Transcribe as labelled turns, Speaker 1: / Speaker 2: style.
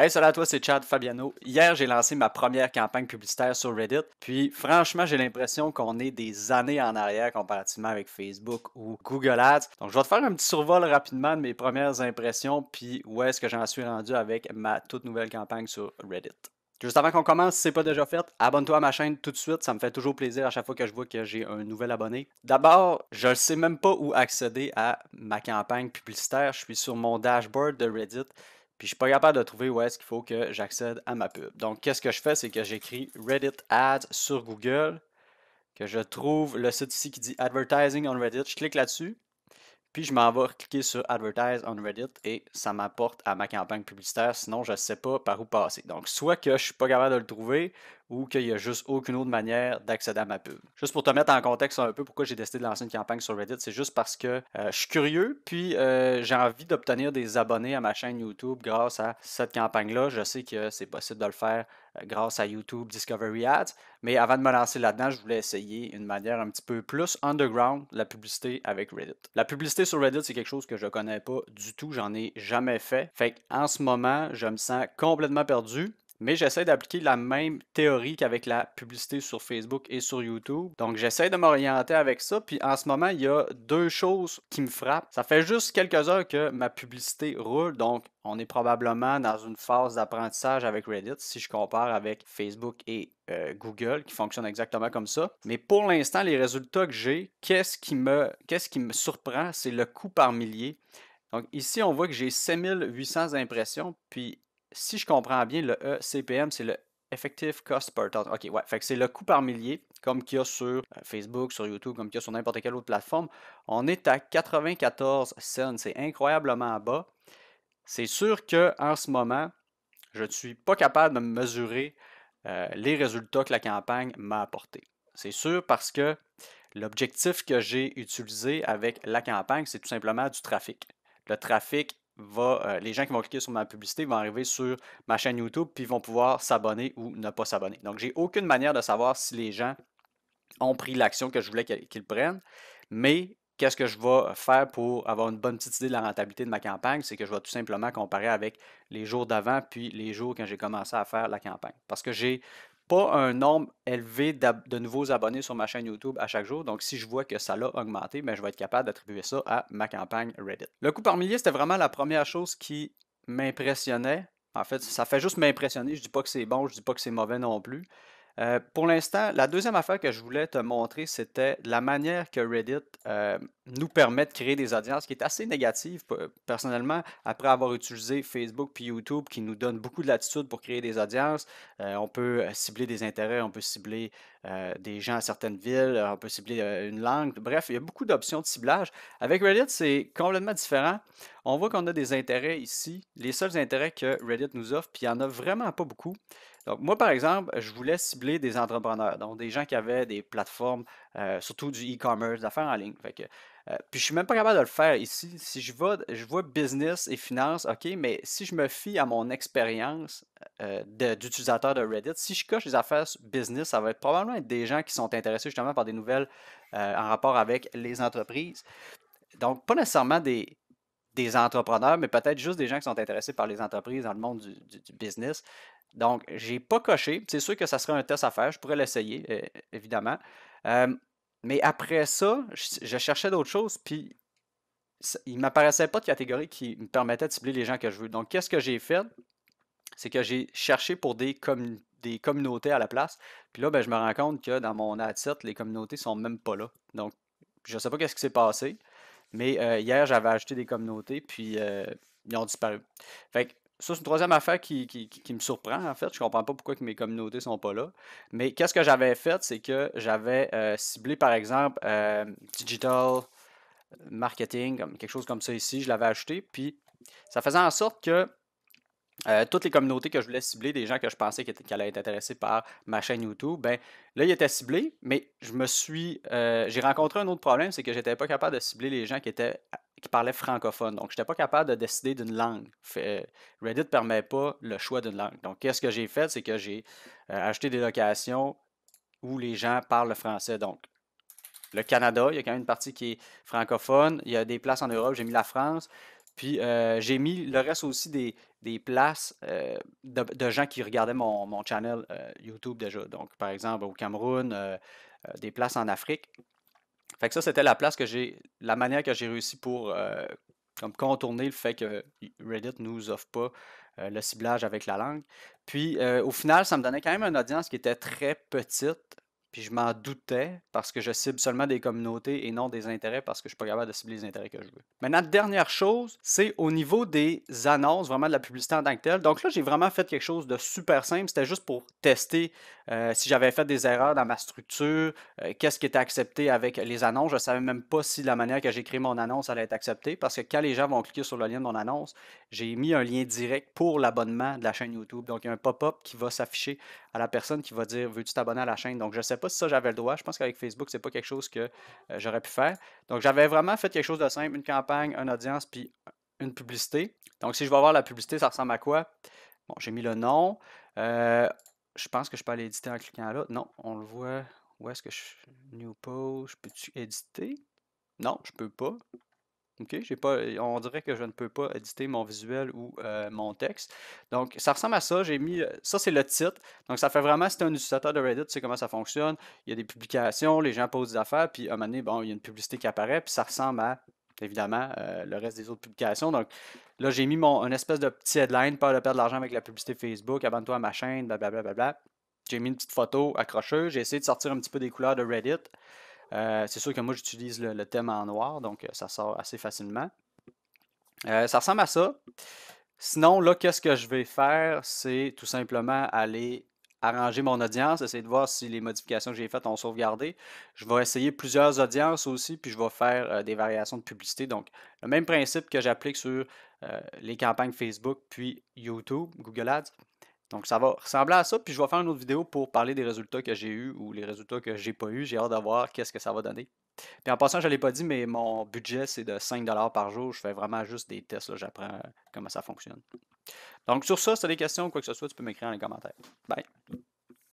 Speaker 1: Hey, salut à toi, c'est Chad Fabiano. Hier, j'ai lancé ma première campagne publicitaire sur Reddit. Puis, franchement, j'ai l'impression qu'on est des années en arrière comparativement avec Facebook ou Google Ads. Donc, je vais te faire un petit survol rapidement de mes premières impressions, puis où est-ce que j'en suis rendu avec ma toute nouvelle campagne sur Reddit. Juste avant qu'on commence, si c'est pas déjà fait, abonne-toi à ma chaîne tout de suite. Ça me fait toujours plaisir à chaque fois que je vois que j'ai un nouvel abonné. D'abord, je ne sais même pas où accéder à ma campagne publicitaire. Je suis sur mon dashboard de Reddit. Puis je suis pas capable de trouver où est-ce qu'il faut que j'accède à ma pub. Donc, qu'est-ce que je fais, c'est que j'écris Reddit Ads sur Google, que je trouve le site ici qui dit Advertising on Reddit. Je clique là-dessus. Puis je m'en vais cliquer sur Advertise on Reddit et ça m'apporte à ma campagne publicitaire. Sinon, je ne sais pas par où passer. Donc, soit que je ne suis pas capable de le trouver ou qu'il n'y a juste aucune autre manière d'accéder à ma pub. Juste pour te mettre en contexte un peu pourquoi j'ai décidé de lancer une campagne sur Reddit, c'est juste parce que je suis curieux, puis j'ai envie d'obtenir des abonnés à ma chaîne YouTube grâce à cette campagne-là. Je sais que c'est possible de le faire grâce à YouTube Discovery Ads. Mais avant de me lancer là-dedans, je voulais essayer une manière un petit peu plus underground, la publicité avec Reddit. La publicité sur Reddit, c'est quelque chose que je ne connais pas du tout, j'en ai jamais fait. Fait qu'en ce moment, je me sens complètement perdu. Mais j'essaie d'appliquer la même théorie qu'avec la publicité sur Facebook et sur YouTube. Donc, j'essaie de m'orienter avec ça. Puis en ce moment, il y a deux choses qui me frappent. Ça fait juste quelques heures que ma publicité roule. Donc, on est probablement dans une phase d'apprentissage avec Reddit si je compare avec Facebook et Google qui fonctionnent exactement comme ça. Mais pour l'instant, les résultats que j'ai, qu'est-ce qui me surprend, c'est le coût par millier. Donc ici, on voit que j'ai 7800 impressions, puis si je comprends bien, le ECPM, c'est le Effective Cost Per Thousand. OK, ouais, fait que c'est le coût par millier, comme qu'il y a sur Facebook, sur YouTube, comme qu'il y a sur n'importe quelle autre plateforme. On est à 94 cents, c'est incroyablement bas. C'est sûr qu'en ce moment, je ne suis pas capable de mesurer les résultats que la campagne m'a apportés. C'est sûr parce que l'objectif que j'ai utilisé avec la campagne, c'est tout simplement du trafic. Le trafic les gens qui vont cliquer sur ma publicité vont arriver sur ma chaîne YouTube puis ils vont pouvoir s'abonner ou ne pas s'abonner. Donc, j'ai aucune manière de savoir si les gens ont pris l'action que je voulais qu'ils prennent. Mais qu'est-ce que je vais faire pour avoir une bonne petite idée de la rentabilité de ma campagne? C'est que je vais tout simplement comparer avec les jours d'avant puis les jours quand j'ai commencé à faire la campagne. Parce que j'ai pas un nombre élevé de nouveaux abonnés sur ma chaîne YouTube à chaque jour. Donc, si je vois que ça l'a augmenté, ben, je vais être capable d'attribuer ça à ma campagne Reddit. Le coût par millier, c'était vraiment la première chose qui m'impressionnait. En fait, ça fait juste m'impressionner. Je dis pas que c'est bon, je dis pas que c'est mauvais non plus. Pour l'instant, la deuxième affaire que je voulais te montrer, c'était la manière que Reddit nous permet de créer des audiences qui est assez négative. Personnellement, après avoir utilisé Facebook puis YouTube qui nous donnent beaucoup de latitude pour créer des audiences, on peut cibler des intérêts, on peut cibler des gens à certaines villes, on peut cibler une langue. Bref, il y a beaucoup d'options de ciblage. Avec Reddit, c'est complètement différent. On voit qu'on a des intérêts ici, les seuls intérêts que Reddit nous offre, puis il n'y en a vraiment pas beaucoup. Donc, moi, par exemple, je voulais cibler des entrepreneurs, donc des gens qui avaient des plateformes, surtout du e-commerce, d'affaires en ligne. Puis, je suis même pas capable de le faire ici. Si je vois business et finance, OK, mais si je me fie à mon expérience d'utilisateur de Reddit, si je coche les affaires business, ça va probablement être des gens qui sont intéressés justement par des nouvelles en rapport avec les entreprises. Donc, pas nécessairement des entrepreneurs, mais peut-être juste des gens qui sont intéressés par les entreprises dans le monde du business. Donc, j'ai pas coché. C'est sûr que ça serait un test à faire. Je pourrais l'essayer, évidemment. Euh, mais après ça, je cherchais d'autres choses, puis il ne m'apparaissait pas de catégorie qui me permettait de cibler les gens que je veux. Donc, qu'est-ce que j'ai fait? C'est que j'ai cherché pour des communautés à la place. Puis là, ben, je me rends compte que dans mon ad set, les communautés sont même pas là. Donc, je ne sais pas qu'est-ce qui s'est passé. Mais hier, j'avais ajouté des communautés, puis ils ont disparu. Fait que ça, c'est une troisième affaire qui me surprend, en fait. Je comprends pas pourquoi que mes communautés sont pas là. Mais qu'est-ce que j'avais fait, c'est que j'avais ciblé, par exemple, digital marketing, comme quelque chose comme ça ici. Je l'avais ajouté, puis ça faisait en sorte que toutes les communautés que je voulais cibler, des gens que je pensais qui allaient être intéressés par ma chaîne YouTube, ben là, ils étaient ciblés, mais j'ai rencontré un autre problème, c'est que j'étais pas capable de cibler les gens qui parlaient francophone. Donc, j'étais pas capable de décider d'une langue. Reddit permet pas le choix d'une langue. Donc, qu'est-ce que j'ai fait, c'est que j'ai acheté des locations où les gens parlent le français. Donc, le Canada, il y a quand même une partie qui est francophone. Il y a des places en Europe, j'ai mis la France. Puis j'ai mis le reste aussi des places de gens qui regardaient mon channel YouTube déjà. Donc, par exemple, au Cameroun, des places en Afrique. Fait que ça, c'était la manière que j'ai réussi pour comme contourner le fait que Reddit nous offre pas le ciblage avec la langue. Puis au final, ça me donnait quand même une audience qui était très petite. Puis je m'en doutais parce que je cible seulement des communautés et non des intérêts parce que je suis pas capable de cibler les intérêts que je veux. Maintenant, dernière chose, c'est au niveau des annonces, vraiment de la publicité en tant que telle. Donc là, j'ai vraiment fait quelque chose de super simple. C'était juste pour tester si j'avais fait des erreurs dans ma structure, qu'est-ce qui était accepté avec les annonces. Je ne savais même pas si la manière que j'ai créé mon annonce allait être acceptée parce que quand les gens vont cliquer sur le lien de mon annonce, j'ai mis un lien direct pour l'abonnement de la chaîne YouTube. Donc, il y a un pop-up qui va s'afficher à la personne qui va dire veux-tu t'abonner à la chaîne. Donc, je ne sais pas si ça j'avais le droit. Je pense qu'avec Facebook, c'est pas quelque chose que j'aurais pu faire. Donc, j'avais vraiment fait quelque chose de simple, une campagne, une audience, puis une publicité. Donc, si je vais voir la publicité, ça ressemble à quoi? Bon, j'ai mis le nom. Je pense que je peux aller éditer en cliquant là. Non, on le voit. Où est-ce que je. New post, peux-tu éditer? Non, je peux pas. OK, j'ai pas, on dirait que je ne peux pas éditer mon visuel ou mon texte. Donc, ça ressemble à ça. J'ai mis, ça c'est le titre. Donc, ça fait vraiment, si tu es un utilisateur de Reddit, tu sais comment ça fonctionne. Il y a des publications, les gens posent des affaires, puis à un moment donné, bon, il y a une publicité qui apparaît, puis ça ressemble à, évidemment, le reste des autres publications. Donc, là, j'ai mis une espèce de petit headline, peur de perdre de l'argent avec la publicité Facebook, abonne-toi à ma chaîne, blablabla. Bla, bla, bla. J'ai mis une petite photo accrocheuse. J'ai essayé de sortir un petit peu des couleurs de Reddit. C'est sûr que moi, j'utilise le thème en noir, donc ça sort assez facilement. Ça ressemble à ça. Sinon, là, qu'est-ce que je vais faire? C'est tout simplement aller arranger mon audience, essayer de voir si les modifications que j'ai faites ont sauvegardé. Je vais essayer plusieurs audiences aussi, puis je vais faire des variations de publicité. Donc, le même principe que j'applique sur les campagnes Facebook, puis YouTube, Google Ads. Donc, ça va ressembler à ça, puis je vais faire une autre vidéo pour parler des résultats que j'ai eus ou les résultats que j'ai pas eus. J'ai hâte de voir qu'est-ce que ça va donner. Puis en passant, je ne l'ai pas dit, mais mon budget, c'est de 5$ par jour. Je fais vraiment juste des tests, là. J'apprends comment ça fonctionne. Donc, sur ça, si tu as des questions ou quoi que ce soit, tu peux m'écrire dans les commentaires. Bye!